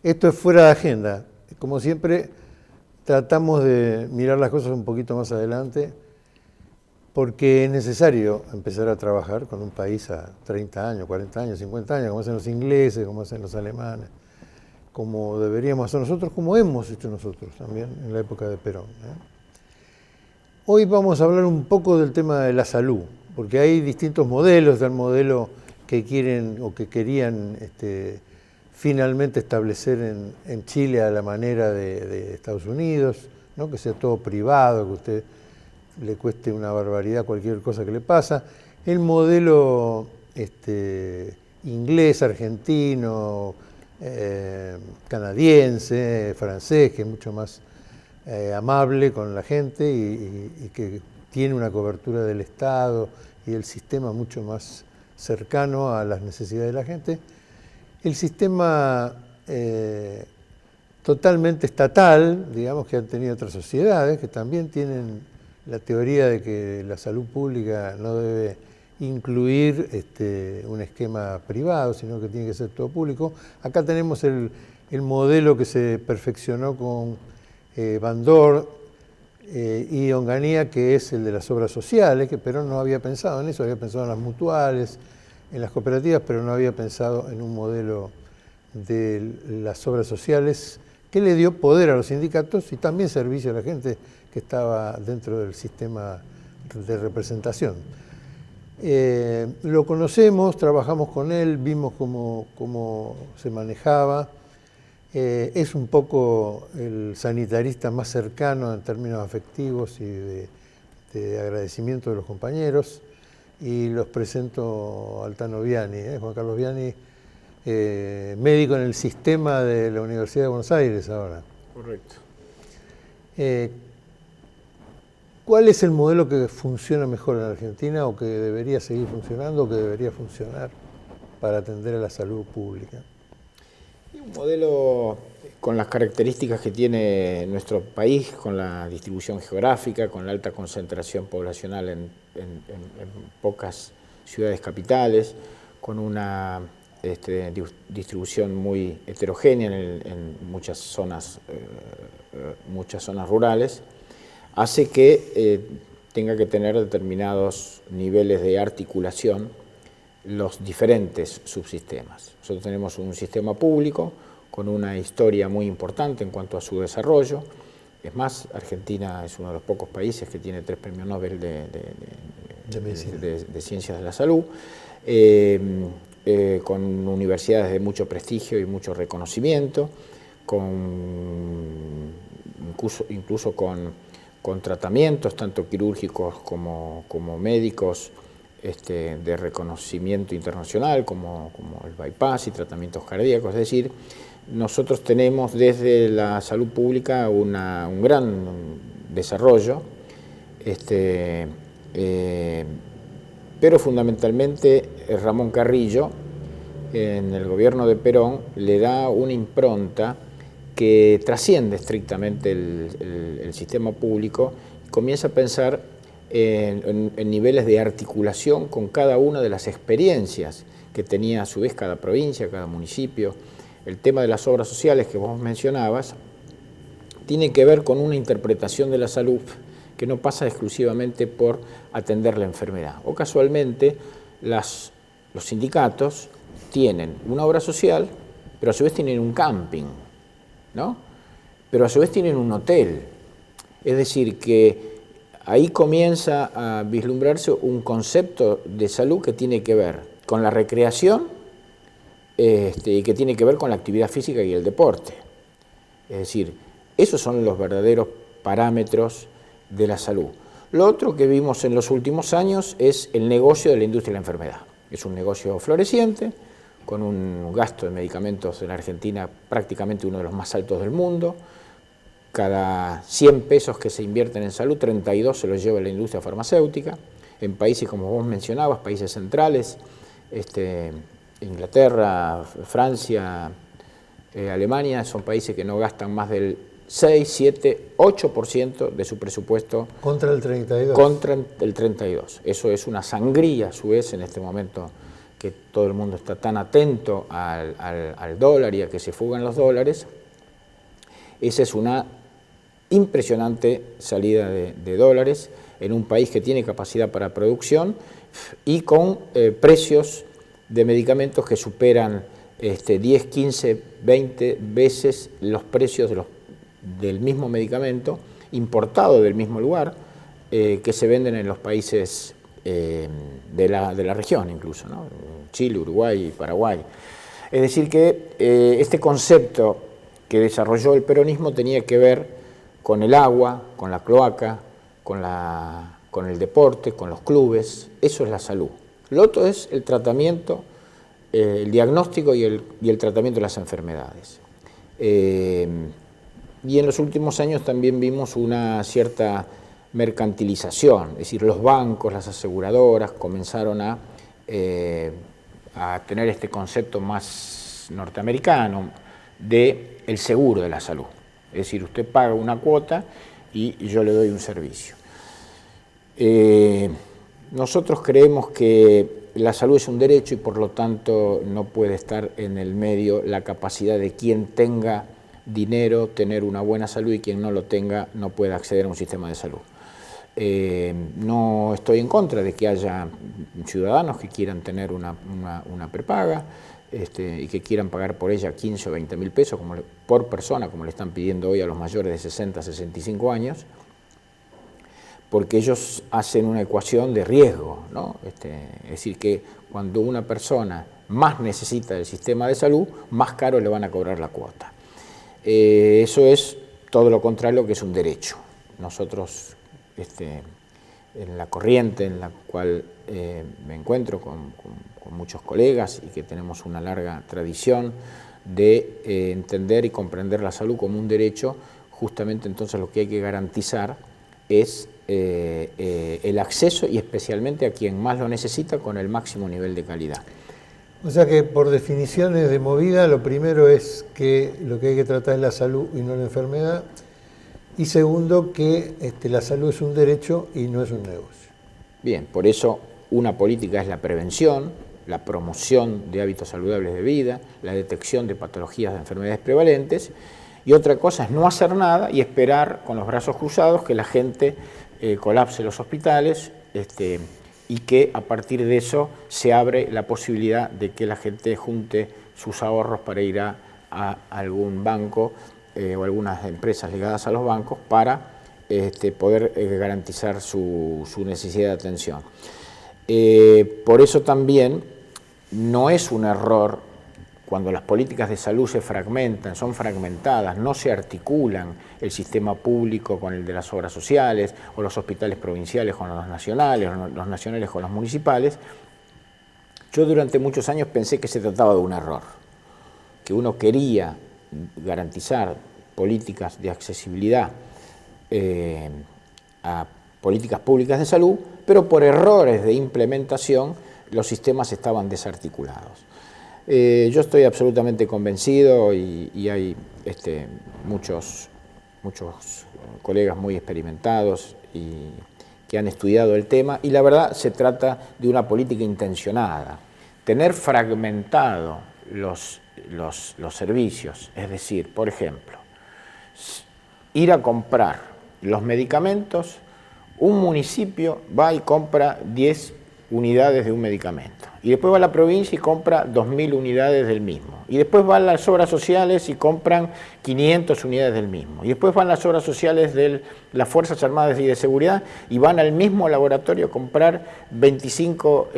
Esto es fuera de agenda. Como siempre, tratamos de mirar las cosas un poquito más adelante, porque es necesario empezar a trabajar con un país a 30 años, 40 años, 50 años, como hacen los ingleses, como hacen los alemanes, como deberíamos hacer nosotros, como hemos hecho nosotros también en la época de Perón. Hoy vamos a hablar un poco del tema de la salud, porque hay distintos modelos, del modelo que quieren o que querían finalmente establecer en Chile a la manera de Estados Unidos, ¿no? Que sea todo privado, que a usted le cueste una barbaridad cualquier cosa que le pasa. El modelo inglés, argentino, canadiense, francés, que es mucho más amable con la gente y que tiene una cobertura del Estado y del sistema mucho más cercano a las necesidades de la gente. El sistema totalmente estatal, digamos, que han tenido otras sociedades que también tienen la teoría de que la salud pública no debe incluir un esquema privado, sino que tiene que ser todo público. Acá tenemos el modelo que se perfeccionó con Bandor y Onganía, que es el de las obras sociales, que Perón no había pensado en eso, había pensado en las mutuales, en las cooperativas, pero no había pensado en un modelo de las obras sociales que le dio poder a los sindicatos y también servicio a la gente que estaba dentro del sistema de representación. Lo conocemos, trabajamos con él, vimos cómo se manejaba. Es un poco el sanitarista más cercano en términos afectivos y de agradecimiento de los compañeros. Y los presento al Tano Viani, Juan Carlos Viani, médico en el sistema de la Universidad de Buenos Aires ahora. Correcto. ¿Cuál es el modelo que funciona mejor en Argentina o que debería seguir funcionando o que debería funcionar para atender a la salud pública? Y un modelo con las características que tiene nuestro país, con la distribución geográfica, con la alta concentración poblacional en pocas ciudades capitales, con una distribución muy heterogénea en muchas zonas rurales, hace que tenga que tener determinados niveles de articulación los diferentes subsistemas. Nosotros tenemos un sistema público con una historia muy importante en cuanto a su desarrollo. Es más, Argentina es uno de los pocos países que tiene 3 premios Nobel de Ciencias de la Salud, con universidades de mucho prestigio y mucho reconocimiento, incluso con tratamientos tanto quirúrgicos como médicos de reconocimiento internacional, como el bypass y tratamientos cardíacos. Es decir, nosotros tenemos desde la salud pública un gran desarrollo, pero fundamentalmente Ramón Carrillo, en el gobierno de Perón, le da una impronta que trasciende estrictamente el sistema público y comienza a pensar en niveles de articulación con cada una de las experiencias que tenía a su vez cada provincia, cada municipio. El tema de las obras sociales que vos mencionabas tiene que ver con una interpretación de la salud que no pasa exclusivamente por atender la enfermedad. O casualmente los sindicatos tienen una obra social, pero a su vez tienen un camping, ¿no? Pero a su vez tienen un hotel. Es decir, que ahí comienza a vislumbrarse un concepto de salud que tiene que ver con la recreación y que tiene que ver con la actividad física y el deporte. Es decir, esos son los verdaderos parámetros de la salud. Lo otro que vimos en los últimos años es el negocio de la industria de la enfermedad. Es un negocio floreciente, con un gasto de medicamentos en la Argentina prácticamente uno de los más altos del mundo. Cada 100 pesos que se invierten en salud, 32 se los lleva la industria farmacéutica. En países, como vos mencionabas, países centrales, Inglaterra, Francia, Alemania, son países que no gastan más del 6, 7, 8% de su presupuesto. Contra el 32. Contra el 32. Eso es una sangría, a su vez, en este momento que todo el mundo está tan atento al dólar y a que se fugan los dólares. Esa es una impresionante salida de dólares en un país que tiene capacidad para producción y con precios de medicamentos que superan 10, 15, 20 veces los precios del mismo medicamento importado del mismo lugar que se venden en los países de la región incluso, ¿no? Chile, Uruguay y Paraguay. Es decir que este concepto que desarrolló el peronismo tenía que ver con el agua, con la cloaca, con el deporte, con los clubes. Eso es la salud. Lo otro es el tratamiento, el diagnóstico y el tratamiento de las enfermedades. Y en los últimos años también vimos una cierta mercantilización, es decir, los bancos, las aseguradoras comenzaron a tener este concepto más norteamericano del seguro de la salud. Es decir, usted paga una cuota y yo le doy un servicio. Nosotros creemos que la salud es un derecho y por lo tanto no puede estar en el medio la capacidad de quien tenga dinero tener una buena salud y quien no lo tenga no puede acceder a un sistema de salud. No estoy en contra de que haya ciudadanos que quieran tener una prepaga y que quieran pagar por ella 15 o 20 mil pesos por persona, como le están pidiendo hoy a los mayores de 60 a 65 años, porque ellos hacen una ecuación de riesgo, ¿no? Es decir, que cuando una persona más necesita del sistema de salud, más caro le van a cobrar la cuota. Eso es todo lo contrario, que es un derecho. Nosotros, en la corriente en la cual me encuentro con muchos colegas y que tenemos una larga tradición de entender y comprender la salud como un derecho, justamente entonces lo que hay que garantizar es el acceso y especialmente a quien más lo necesita con el máximo nivel de calidad. O sea que por definiciones de movida, lo primero es que lo que hay que tratar es la salud y no la enfermedad. Y segundo, que la salud es un derecho y no es un negocio. Bien, por eso una política es la prevención, la promoción de hábitos saludables de vida, la detección de patologías de enfermedades prevalentes, y otra cosa es no hacer nada y esperar con los brazos cruzados que la gente colapse los hospitales y que a partir de eso se abre la posibilidad de que la gente junte sus ahorros para ir a algún banco o algunas empresas ligadas a los bancos para poder garantizar su necesidad de atención. Por eso también no es un error cuando las políticas de salud se fragmentan, son fragmentadas, no se articulan el sistema público con el de las obras sociales, o los hospitales provinciales con los nacionales, o los nacionales con los municipales. Yo durante muchos años pensé que se trataba de un error, que uno quería garantizar políticas de accesibilidad a políticas públicas de salud, pero por errores de implementación los sistemas estaban desarticulados. Yo estoy absolutamente convencido y hay muchos colegas muy experimentados y que han estudiado el tema, y la verdad se trata de una política intencionada. Tener fragmentado los servicios, es decir, por ejemplo, ir a comprar los medicamentos, un municipio va y compra 10 unidades de un medicamento Y después va a la provincia y compra 2.000 unidades del mismo. Y después van las obras sociales y compran 500 unidades del mismo. Y después van las obras sociales de las Fuerzas Armadas y de Seguridad y van al mismo laboratorio a comprar 25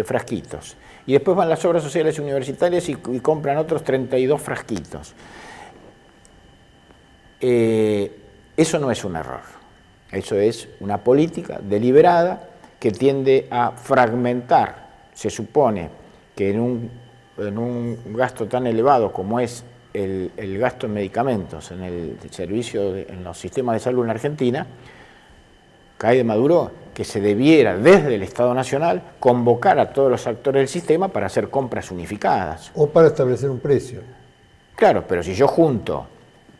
frasquitos. Y después van las obras sociales universitarias y compran otros 32 frasquitos. Eso no es un error. Eso es una política deliberada que tiende a fragmentar. Se supone que en un gasto tan elevado como es el gasto en medicamentos, en el servicio, en los sistemas de salud en Argentina, cae de Maduro que se debiera desde el Estado Nacional convocar a todos los actores del sistema para hacer compras unificadas. O para establecer un precio. Claro, pero si yo junto,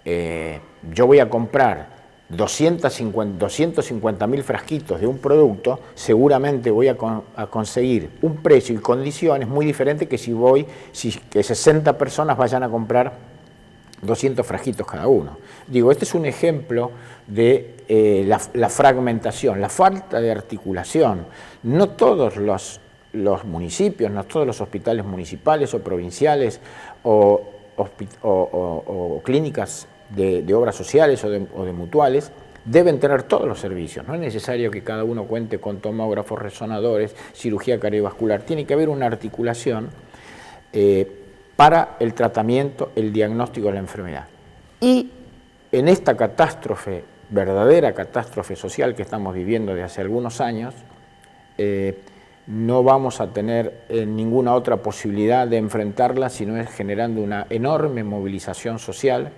yo voy a comprar 250.000 frasquitos de un producto, seguramente voy a conseguir un precio y condiciones muy diferentes que que 60 personas vayan a comprar 200 frasquitos cada uno. Digo, este es un ejemplo de la fragmentación, la falta de articulación. No todos los municipios, no todos los hospitales municipales o provinciales o clínicas de obras sociales o de mutuales deben tener todos los servicios. No es necesario que cada uno cuente con tomógrafos, resonadores, cirugía cardiovascular. Tiene que haber una articulación para el tratamiento, el diagnóstico de la enfermedad. Y en esta catástrofe, verdadera catástrofe social que estamos viviendo desde hace algunos años, no vamos a tener ninguna otra posibilidad de enfrentarla sino es generando una enorme movilización social,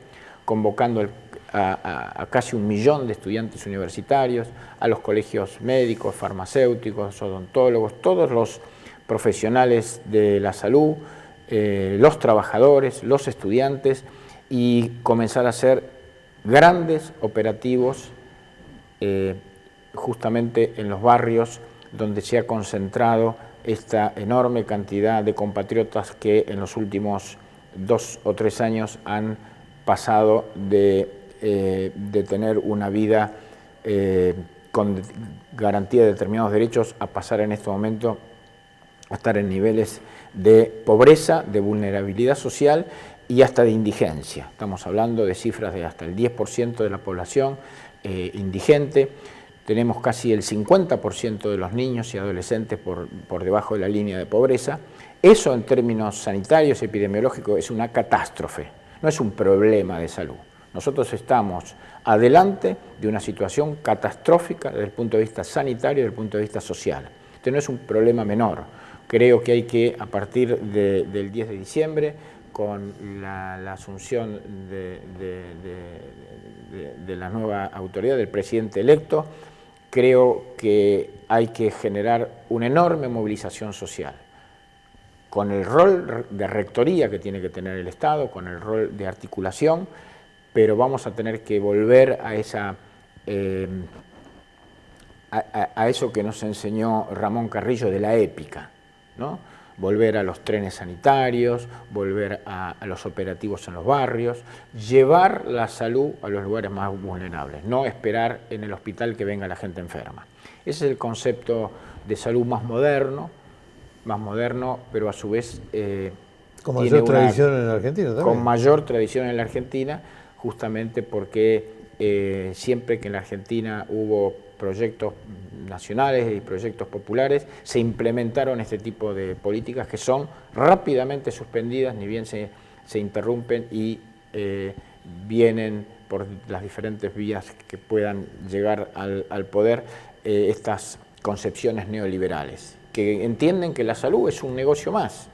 convocando a casi 1 millón de estudiantes universitarios, a los colegios médicos, farmacéuticos, odontólogos, todos los profesionales de la salud, los trabajadores, los estudiantes, y comenzar a hacer grandes operativos justamente en los barrios donde se ha concentrado esta enorme cantidad de compatriotas que en los últimos 2 o 3 años han pasado de tener una vida con garantía de determinados derechos a pasar en este momento a estar en niveles de pobreza, de vulnerabilidad social y hasta de indigencia. Estamos hablando de cifras de hasta el 10% de la población indigente. Tenemos casi el 50% de los niños y adolescentes por debajo de la línea de pobreza. Eso en términos sanitarios y epidemiológicos es una catástrofe, no es un problema de salud. Nosotros estamos adelante de una situación catastrófica desde el punto de vista sanitario y desde el punto de vista social. Este no es un problema menor. Creo que hay que, a partir del 10 de diciembre, con la asunción de la nueva autoridad, del presidente electo, creo que hay que generar una enorme movilización social, con el rol de rectoría que tiene que tener el Estado, con el rol de articulación, pero vamos a tener que volver a eso que nos enseñó Ramón Carrillo de la épica, ¿no? Volver a los trenes sanitarios, volver a los operativos en los barrios, llevar la salud a los lugares más vulnerables, no esperar en el hospital que venga la gente enferma. Ese es el concepto de salud más moderno, pero a su vez con mayor tradición en la Argentina también. Con mayor tradición en la Argentina, justamente porque siempre que en la Argentina hubo proyectos nacionales y proyectos populares, se implementaron este tipo de políticas que son rápidamente suspendidas, ni bien se interrumpen y vienen por las diferentes vías que puedan llegar al poder estas concepciones neoliberales, que entienden que la salud es un negocio más.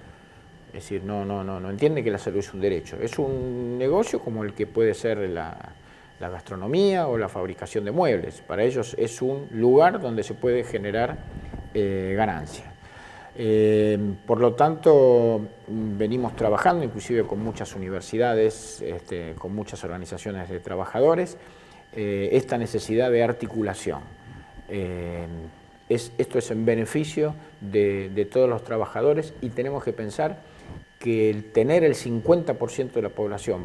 Es decir, no entienden que la salud es un derecho, es un negocio como el que puede ser la gastronomía o la fabricación de muebles. Para ellos es un lugar donde se puede generar ganancia. Por lo tanto, venimos trabajando inclusive con muchas universidades, con muchas organizaciones de trabajadores, esta necesidad de articulación. Esto es en beneficio de todos los trabajadores y tenemos que pensar que el tener el 50% de la población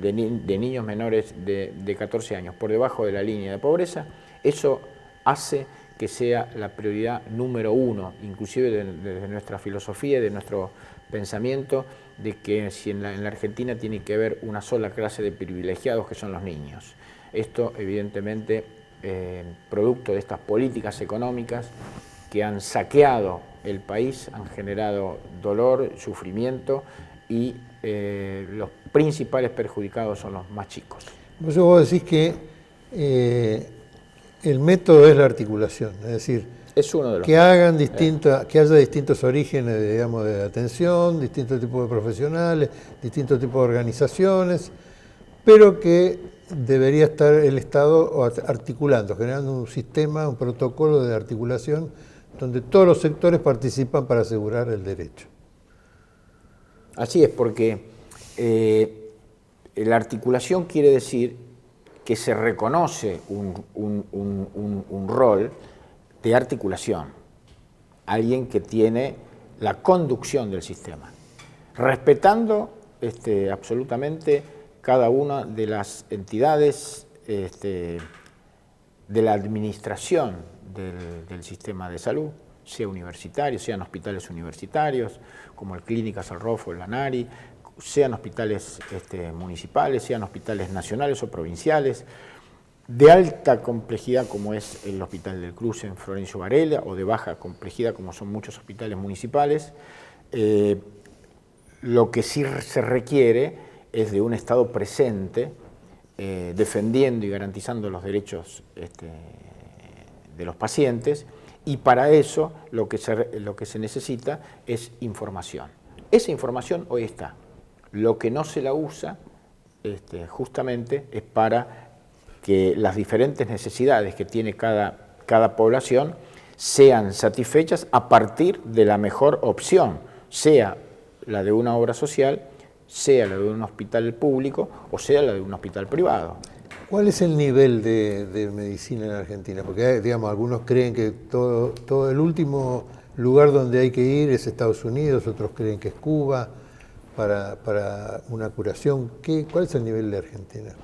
de niños menores de 14 años por debajo de la línea de pobreza, eso hace que sea la prioridad número uno, inclusive desde nuestra filosofía y de nuestro pensamiento, de que si en la Argentina tiene que haber una sola clase de privilegiados, que son los niños. Esto, evidentemente, producto de estas políticas económicas que han saqueado el país, han generado dolor, sufrimiento, y los principales perjudicados son los más chicos. Por eso vos decís que el método es la articulación, es decir, es uno de los que hagan que haya distintos orígenes, digamos, de atención, distintos tipos de profesionales, distintos tipos de organizaciones, pero que debería estar el Estado articulando, generando un sistema, un protocolo de articulación donde todos los sectores participan para asegurar el derecho. Así es, porque la articulación quiere decir que se reconoce un rol de articulación, alguien que tiene la conducción del sistema, respetando absolutamente cada una de las entidades de la administración del sistema de salud, sea universitario, sean hospitales universitarios, como el Clínicas El Rofo, el Lanari, sean hospitales municipales, sean hospitales nacionales o provinciales, de alta complejidad como es el Hospital del Cruce en Florencio Varela, o de baja complejidad como son muchos hospitales municipales. Lo que sí se requiere es de un Estado presente, defendiendo y garantizando los derechos de los pacientes, y para eso lo que se necesita es información. Esa información hoy está. Lo que no se la usa justamente es para que las diferentes necesidades que tiene cada población sean satisfechas a partir de la mejor opción, sea la de una obra social, sea la de un hospital público o sea la de un hospital privado. ¿Cuál es el nivel de medicina en Argentina? Porque, digamos, algunos creen que todo el último lugar donde hay que ir es Estados Unidos, otros creen que es Cuba para una curación. ¿Cuál es el nivel de Argentina?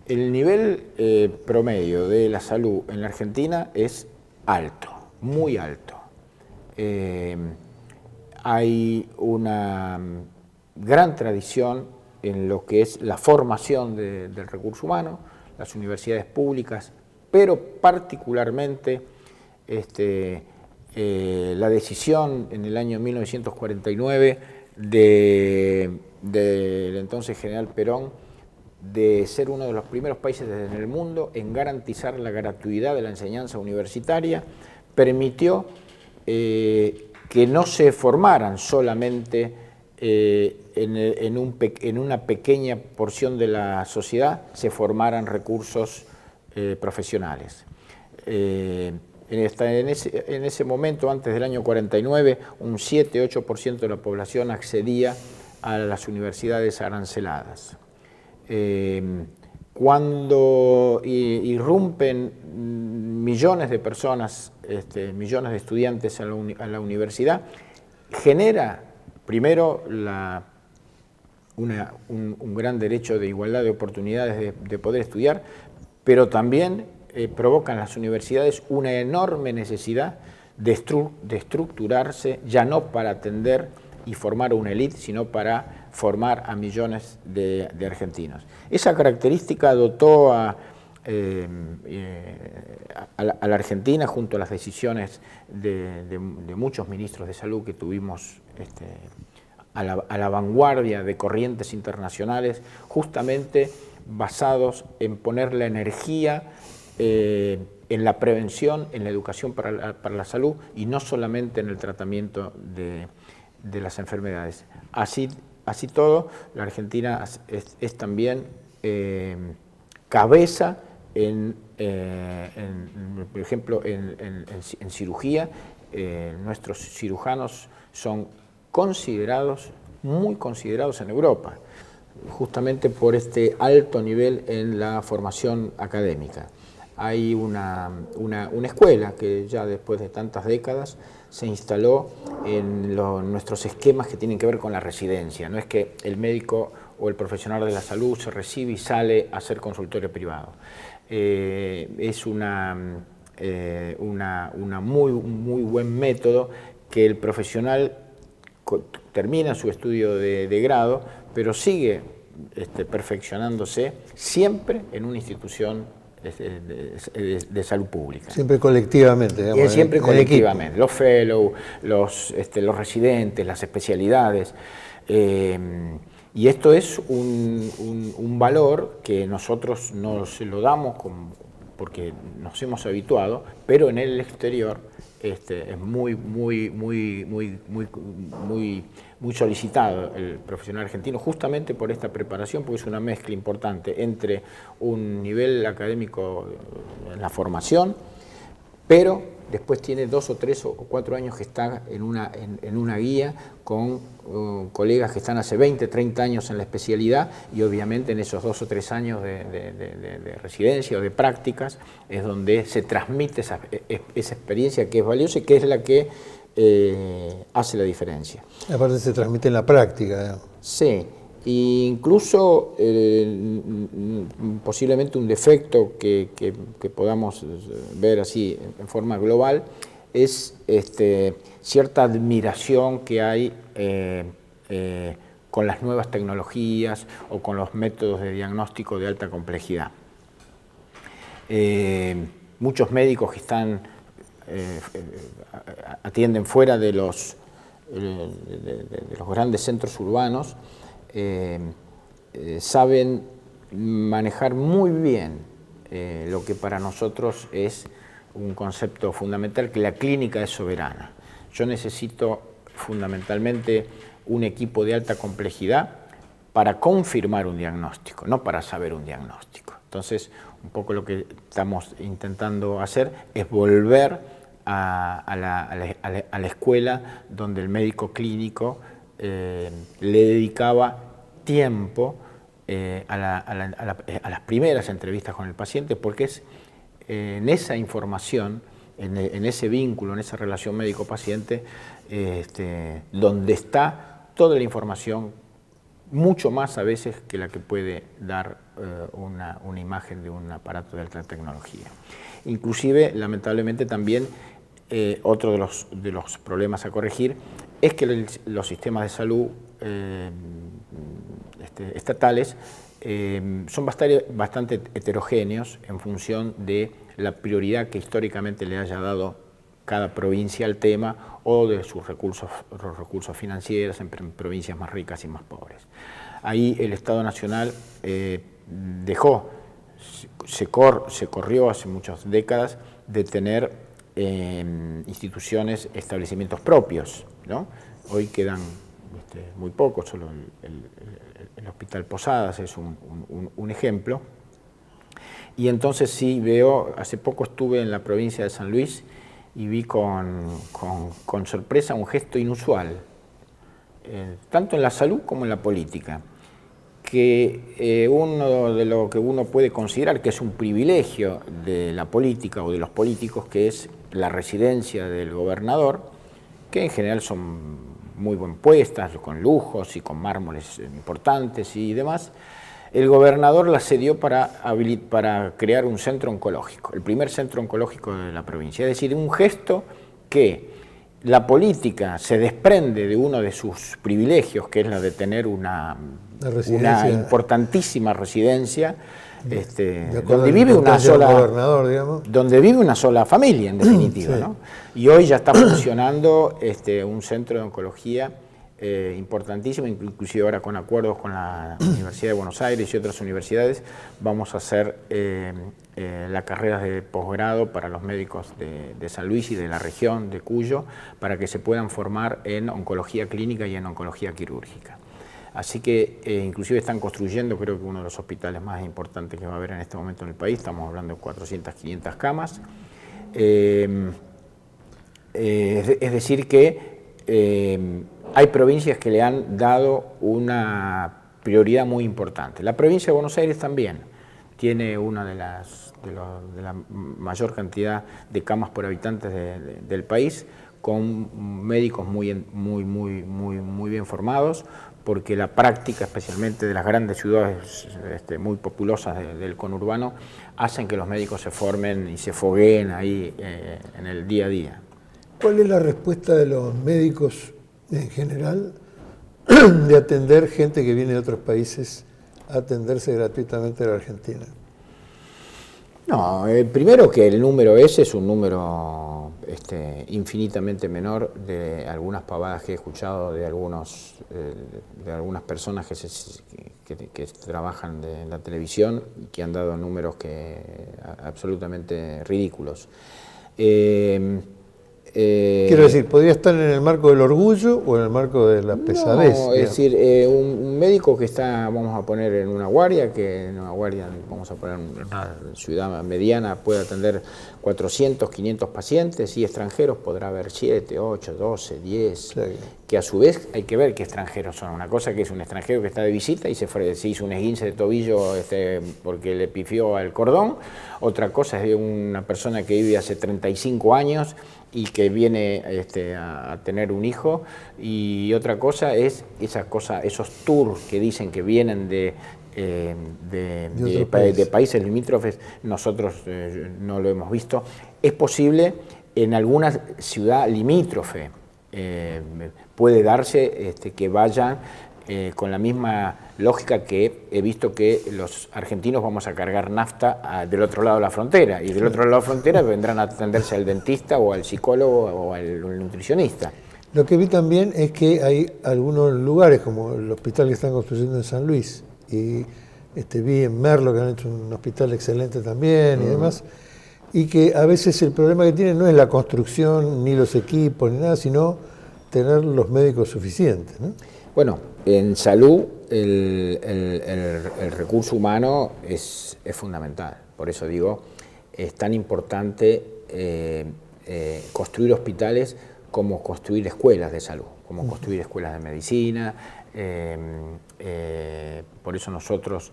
El nivel promedio de la salud en la Argentina es alto, muy alto. Hay una gran tradición en lo que es la formación del recurso humano, las universidades públicas, pero particularmente la decisión en el año 1949 del entonces general Perón de ser uno de los primeros países en el mundo en garantizar la gratuidad de la enseñanza universitaria, permitió que no se formaran solamente en una pequeña porción de la sociedad, se formaran recursos profesionales. En ese momento, antes del año 49, un 7-8% de la población accedía a las universidades aranceladas. Cuando irrumpen millones de personas, millones de estudiantes a la universidad, genera primero un gran derecho de igualdad de oportunidades de poder estudiar, pero también provocan las universidades una enorme necesidad de estructurarse, ya no para atender y formar una élite, sino para formar a millones de argentinos. Esa característica dotó a la Argentina, junto a las decisiones de muchos ministros de salud que tuvimos a la vanguardia de corrientes internacionales, justamente basados en poner la energía en la prevención, en la educación para la salud, y no solamente en el tratamiento de las enfermedades. Así todo, la Argentina es también cabeza por ejemplo, en cirugía. Nuestros cirujanos son muy considerados en Europa, justamente por este alto nivel en la formación académica. Hay una escuela que ya después de tantas décadas se instaló en nuestros esquemas que tienen que ver con la residencia. No es que el médico o el profesional de la salud se recibe y sale a hacer consultorio privado. Es una muy buen método que el profesional termina su estudio de grado, pero sigue perfeccionándose siempre en una institución de salud pública. Siempre colectivamente, digamos, siempre colectivamente, equipo. los fellows, los residentes, las especialidades. Y esto es un valor que nosotros no se lo damos porque nos hemos habituado, pero en el exterior es muy solicitado el profesional argentino, justamente por esta preparación, porque es una mezcla importante entre un nivel académico en la formación, pero después tiene 2 o 3 o 4 años que está en una guía con colegas que están hace 20, 30 años en la especialidad, y obviamente en esos 2 o 3 años de residencia o de prácticas es donde se transmite esa experiencia que es valiosa y que es la que hace la diferencia. Aparte se transmite en la práctica, digamos. Sí. Incluso posiblemente un defecto que podamos ver así en forma global es cierta admiración que hay con las nuevas tecnologías o con los métodos de diagnóstico de alta complejidad. Muchos médicos que atienden fuera de los grandes centros urbanos saben manejar muy bien lo que para nosotros es un concepto fundamental, que la clínica es soberana. Yo necesito fundamentalmente un equipo de alta complejidad para confirmar un diagnóstico, no para saber un diagnóstico. Entonces, un poco lo que estamos intentando hacer es volver a la escuela donde el médico clínico le dedicaba tiempo a las primeras entrevistas con el paciente, porque es en esa información, en ese vínculo, en esa relación médico-paciente, donde está toda la información, mucho más a veces que la que puede dar una imagen de un aparato de alta tecnología. Inclusive, lamentablemente también, otro de los problemas a corregir es que los sistemas de salud estatales son bastante heterogéneos en función de la prioridad que históricamente le haya dado cada provincia al tema o de sus recursos financieros en provincias más ricas y más pobres. Ahí el Estado Nacional se corrió hace muchas décadas de tener instituciones, establecimientos propios, ¿no? Hoy quedan muy pocos, solo el Hospital Posadas es un ejemplo. Y entonces sí veo, hace poco estuve en la provincia de San Luis y vi con sorpresa un gesto inusual, tanto en la salud como en la política, que uno de lo que uno puede considerar que es un privilegio de la política o de los políticos, que es la residencia del gobernador, que en general son muy bien puestas, con lujos y con mármoles importantes y demás. El gobernador la cedió para crear un centro oncológico, el primer centro oncológico de la provincia. Es decir, un gesto que la política se desprende de uno de sus privilegios, que es la de tener una importantísima residencia, donde vive una sola familia, en definitiva, sí. ¿No? Y hoy ya está funcionando un centro de oncología importantísimo, inclusive ahora con acuerdos con la Universidad de Buenos Aires y otras universidades, vamos a hacer las carreras de posgrado para los médicos de San Luis y de la región de Cuyo, para que se puedan formar en oncología clínica y en oncología quirúrgica. Así que inclusive están construyendo, creo que uno de los hospitales más importantes que va a haber en este momento en el país, estamos hablando de 400, 500 camas. Es decir que hay provincias que le han dado una prioridad muy importante. La provincia de Buenos Aires también tiene una de la mayor cantidad de camas por habitantes del país, con médicos muy bien formados, porque la práctica, especialmente de las grandes ciudades muy populosas del conurbano, hacen que los médicos se formen y se fogueen ahí en el día a día. ¿Cuál es la respuesta de los médicos en general de atender gente que viene de otros países a atenderse gratuitamente en la Argentina? No, primero que el número ese es un número infinitamente menor de algunas pavadas que he escuchado de algunas personas que trabajan en la televisión y que han dado números absolutamente ridículos. Quiero decir, ¿podría estar en el marco del orgullo o en el marco de la pesadez? No, es decir, un médico que está, vamos a poner en una guardia, vamos a poner en una ciudad mediana, puede atender 400, 500 pacientes, y extranjeros podrá haber 7, 8, 12, 10, claro. Que a su vez hay que ver qué extranjeros son. Una cosa que es un extranjero que está de visita y se hizo un esguince de tobillo porque le pifió al cordón, otra cosa es de una persona que vive hace 35 años y que viene a tener un hijo, y otra cosa es esos tours que dicen que vienen de países limítrofes. Nosotros no lo hemos visto. Es posible en alguna ciudad limítrofe, puede darse que vayan con la misma lógica que he visto que los argentinos vamos a cargar nafta del otro lado de la frontera, y del otro lado de la frontera vendrán a atenderse al dentista o al psicólogo o al nutricionista. Lo que vi también es que hay algunos lugares, como el hospital que están construyendo en San Luis, y vi en Merlo que han hecho un hospital excelente también y demás, y que a veces el problema que tienen no es la construcción, ni los equipos, ni nada, sino tener los médicos suficientes, ¿no? Bueno, en salud el recurso humano es fundamental. Por eso digo, es tan importante construir hospitales como construir escuelas de salud, como construir escuelas de medicina. Por eso nosotros,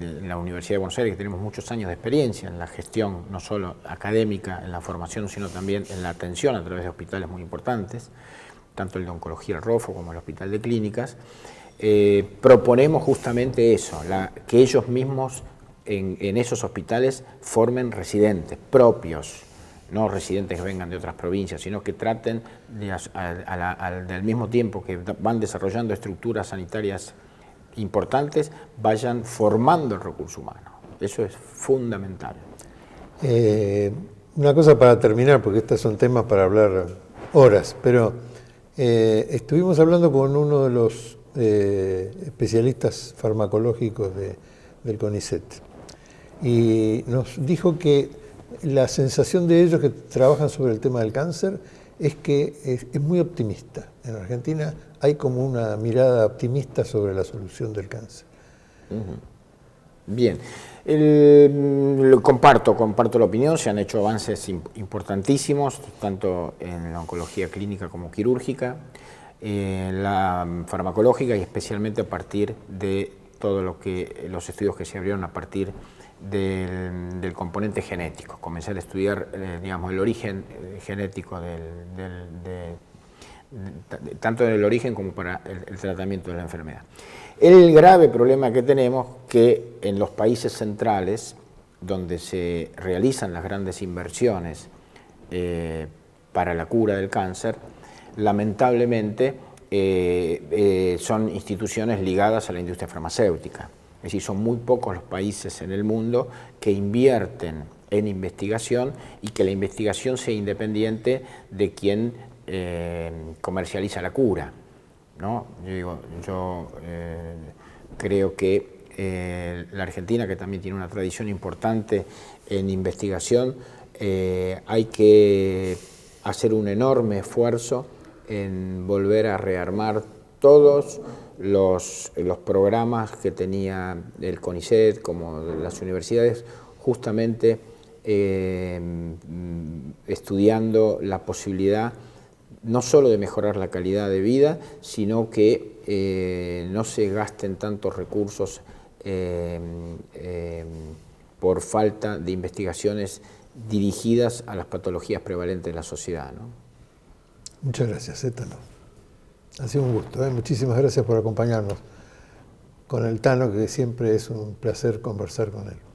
en la Universidad de Buenos Aires, que tenemos muchos años de experiencia en la gestión, no solo académica, en la formación, sino también en la atención a través de hospitales muy importantes, tanto el de oncología, el ROFO, como el Hospital de Clínicas, proponemos justamente eso, que ellos mismos en esos hospitales formen residentes propios, no residentes que vengan de otras provincias, sino que traten al mismo tiempo que van desarrollando estructuras sanitarias importantes, vayan formando el recurso humano. Eso es fundamental. Una cosa para terminar, porque estos son temas para hablar horas, pero estuvimos hablando con uno de los especialistas farmacológicos del CONICET, y nos dijo que la sensación de ellos que trabajan sobre el tema del cáncer es que es muy optimista. En Argentina hay como una mirada optimista sobre la solución del cáncer. Bien, comparto la opinión. Se han hecho avances importantísimos, tanto en la oncología clínica como quirúrgica, en la farmacológica, y especialmente a partir de todo los estudios que se abrieron a partir del componente genético. Comenzar a estudiar el origen genético tanto del origen como para el tratamiento de la enfermedad. El grave problema que tenemos que en los países centrales, donde se realizan las grandes inversiones para la cura del cáncer, lamentablemente son instituciones ligadas a la industria farmacéutica. Es decir, son muy pocos los países en el mundo que invierten en investigación y que la investigación sea independiente de quien comercializa la cura, ¿no? Yo creo que la Argentina, que también tiene una tradición importante en investigación, hay que hacer un enorme esfuerzo en volver a rearmar todos los programas que tenía el CONICET, como las universidades, justamente estudiando la posibilidad no solo de mejorar la calidad de vida, sino que no se gasten tantos recursos por falta de investigaciones dirigidas a las patologías prevalentes de la sociedad, ¿no? Muchas gracias, Étano. Ha sido un gusto, ¿eh? Muchísimas gracias por acompañarnos con el Tano, que siempre es un placer conversar con él.